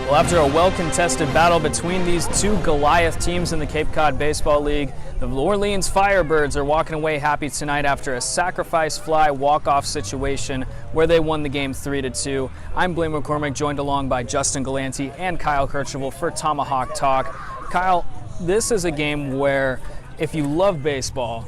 Well, after a well-contested battle between these two Goliath teams in the Cape Cod Baseball League, the Orleans Firebirds are walking away happy tonight after a sacrifice fly walk-off situation where they won the game 3-2. I'm Blaine McCormick, joined along by Justin Galanti and Kyle Kirchhoff for Tomahawk Talk. Kyle, this is a game where if you love baseball,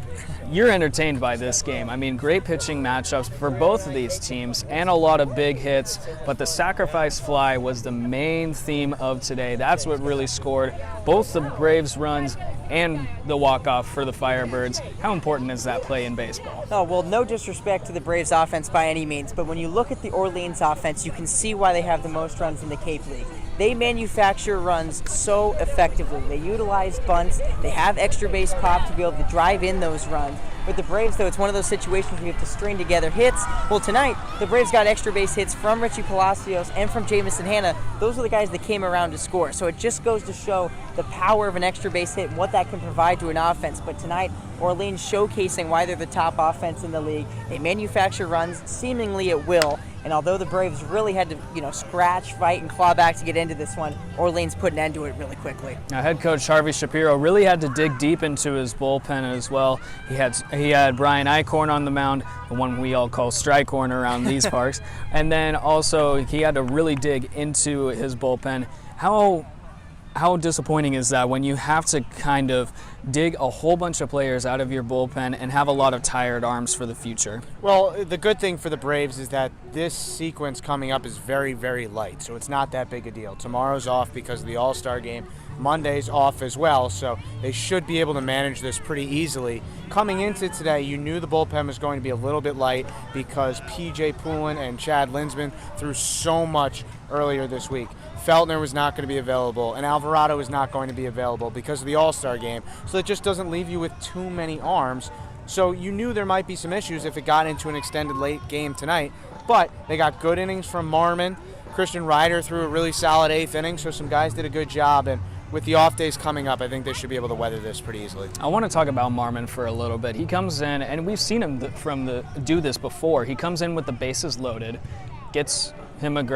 you're entertained by this game. I mean, great pitching matchups for both of these teams and a lot of big hits, but the sacrifice fly was the main theme of today. That's what really scored both the Braves runs and the walk-off for the Firebirds. How important is that play in baseball? Oh, well, no disrespect to the Braves offense by any means, but when you look at the Orleans offense, you can see why they have the most runs in the Cape League. They manufacture runs so effectively. They utilize bunts. They have extra base pop to be able to drive in those runs. With the Braves, though, it's one of those situations where you have to string together hits. Well, tonight, the Braves got extra base hits from Richie Palacios and from Jamison Hanna. Those are the guys that came around to score. So it just goes to show the power of an extra base hit and what that can provide to an offense. But tonight, Orleans showcasing why they're the top offense in the league. They manufacture runs seemingly at will. And although the Braves really had to, scratch, fight, and claw back to get into this one, Orleans put an end to it really quickly. Now, head coach Harvey Shapiro really had to dig deep into his bullpen as well. He had Brian Eichhorn on the mound, the one we all call Strikehorn around these parks, and then also he had to really dig into his bullpen. How disappointing is that when you have to kind of dig a whole bunch of players out of your bullpen and have a lot of tired arms for the future? Well, the good thing for the Braves is that this sequence coming up is very, very light, so it's not that big a deal. Tomorrow's off because of the All-Star game. Monday's off as well, so they should be able to manage this pretty easily. Coming into today, you knew the bullpen was going to be a little bit light because P.J. Poulin and Chad Linsman threw so much earlier this week. Feltner was not going to be available, and Alvarado was not going to be available because of the All-Star game. So it just doesn't leave you with too many arms. So you knew there might be some issues if it got into an extended late game tonight. But they got good innings from Marmon. Christian Ryder threw a really solid eighth inning, so some guys did a good job. And with the off days coming up, I think they should be able to weather this pretty easily. I want to talk about Marmon for a little bit. He comes in, and we've seen him do this before. He comes in with the bases loaded, gets him an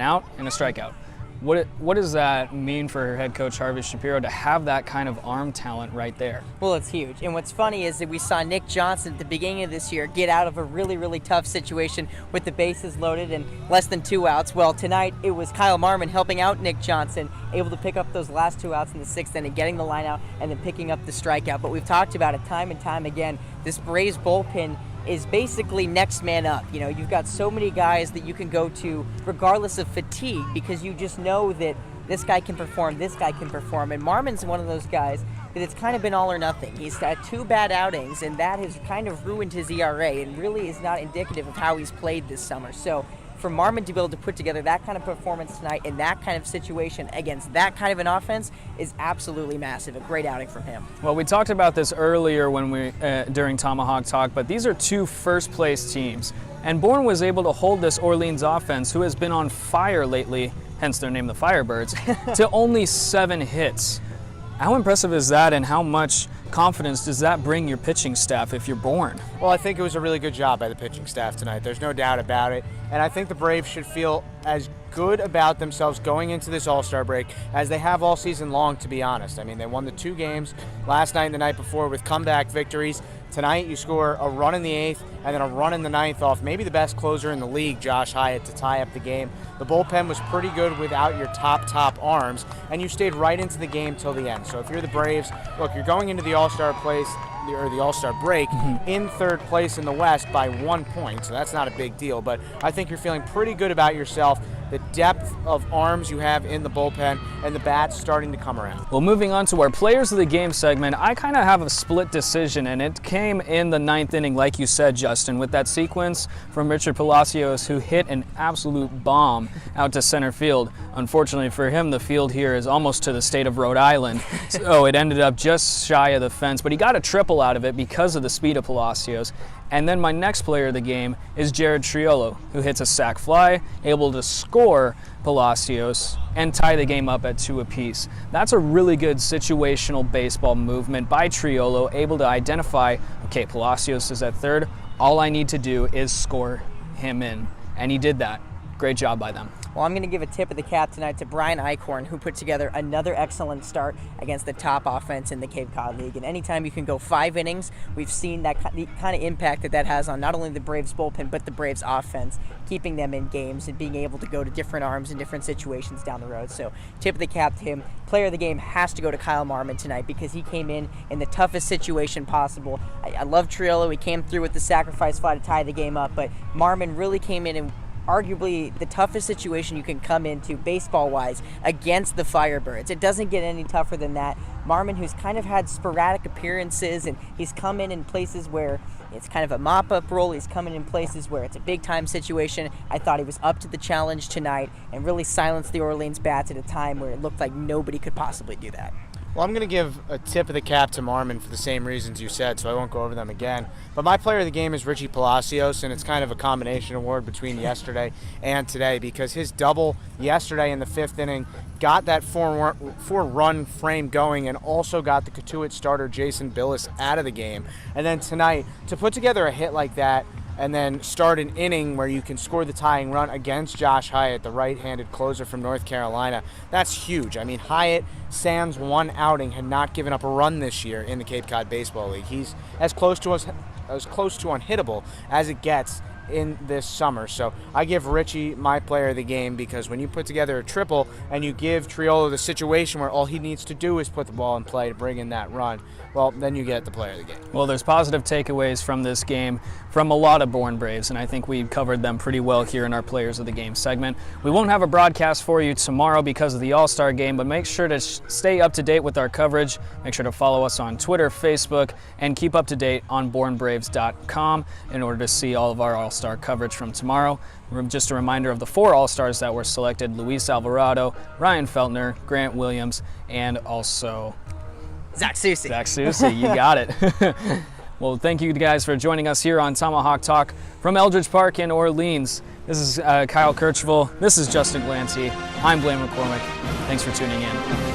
out and a strikeout. What does that mean for head coach Harvey Shapiro to have that kind of arm talent right there? Well, it's huge. And what's funny is that we saw Nick Johnson at the beginning of this year get out of a really, really tough situation with the bases loaded and less than 2 outs. Well, tonight it was Kyle Marmon helping out Nick Johnson, able to pick up those last 2 outs in the 6th inning, getting the line out and then picking up the strikeout. But we've talked about it time and time again. This Braves bullpen is basically next man up. You've got so many guys that you can go to regardless of fatigue because you just know that this guy can perform, this guy can perform. And Marmon's one of those guys that it's kind of been all or nothing. He's had 2 bad outings, and that has kind of ruined his ERA and really is not indicative of how he's played this summer. So for Marmon to be able to put together that kind of performance tonight in that kind of situation against that kind of an offense is absolutely massive. A great outing from him. Well, we talked about this earlier when during Tomahawk Talk, but these are 2 first-place teams. And Bourne was able to hold this Orleans offense, who has been on fire lately, hence their name, the Firebirds, to only 7 hits. How impressive is that, and how much confidence does that bring your pitching staff if you're Bourne? Well, I think it was a really good job by the pitching staff tonight. There's no doubt about it. And I think the Braves should feel as good about themselves going into this All-Star break as they have all season long, to be honest. I mean, they won the 2 games last night and the night before with comeback victories. Tonight, you score a run in the 8th and then a run in the 9th off maybe the best closer in the league, Josh Hyatt, to tie up the game. The bullpen was pretty good without your top arms, and you stayed right into the game till the end. So if you're the Braves, look, you're going into the All-Star break in 3rd place in the West by 1 point, so that's not a big deal. But I think you're feeling pretty good about yourself, the depth of arms you have in the bullpen, and the bats starting to come around. Well, moving on to our Players of the Game segment, I kind of have a split decision, and it came in the 9th inning, like you said, Justin, with that sequence from Richard Palacios, who hit an absolute bomb out to center field. Unfortunately for him, the field here is almost to the state of Rhode Island, so it ended up just shy of the fence, but he got a triple out of it because of the speed of Palacios. And then my next player of the game is Jared Triolo, who hits a sac fly, able to score Palacios and tie the game up at 2 apiece. That's a really good situational baseball movement by Triolo, able to identify, okay, Palacios is at 3rd. All I need to do is score him in. And he did that. great job by them. Well, I'm going to give a tip of the cap tonight to Brian Eichhorn, who put together another excellent start against the top offense in the Cape Cod League. And anytime you can go 5 innings, we've seen the kind of impact that has on not only the Braves bullpen, but the Braves offense, keeping them in games and being able to go to different arms in different situations down the road. So tip of the cap to him. Player of the game has to go to Kyle Marmon tonight because he came in the toughest situation possible. I love Triolo. He came through with the sacrifice fly to tie the game up, but Marmon really came in arguably the toughest situation you can come into baseball-wise against the Firebirds. It doesn't get any tougher than that. Marmon, who's kind of had sporadic appearances, and he's come in places where it's kind of a mop-up role. He's coming in places where it's a big-time situation. I thought he was up to the challenge tonight and really silenced the Orleans bats at a time where it looked like nobody could possibly do that. Well, I'm going to give a tip of the cap to Marmon for the same reasons you said, so I won't go over them again. But my player of the game is Richie Palacios, and it's kind of a combination award between yesterday and today because his double yesterday in the 5th inning got that four-run frame going and also got the Cotuit starter Jason Billis out of the game. And then tonight, to put together a hit like that and then start an inning where you can score the tying run against Josh Hyatt, the right-handed closer from North Carolina, that's huge. I mean, Hyatt, sans one outing, had not given up a run this year in the Cape Cod Baseball League. He's as close to unhittable as it gets in this summer. So I give Richie my player of the game because when you put together a triple and you give Triolo the situation where all he needs to do is put the ball in play to bring in that run, well, then you get the player of the game. Well, there's positive takeaways from this game from a lot of Bourne Braves, and I think we covered them pretty well here in our Players of the Game segment. We won't have a broadcast for you tomorrow because of the All-Star game, but make sure to stay up to date with our coverage. Make sure to follow us on Twitter, Facebook, and keep up to date on BourneBraves.com in order to see all of our All-Star coverage from tomorrow. Just a reminder of the 4 All-Stars that were selected: Luis Alvarado, Ryan Feltner, Grant Williams, and also Zach Soucy. Zach Soucy, you got it. Well, thank you guys for joining us here on Tomahawk Talk from Eldridge Park in Orleans. This is Kyle Kirchville. This is Justin Glancy. I'm Blaine McCormick. Thanks for tuning in.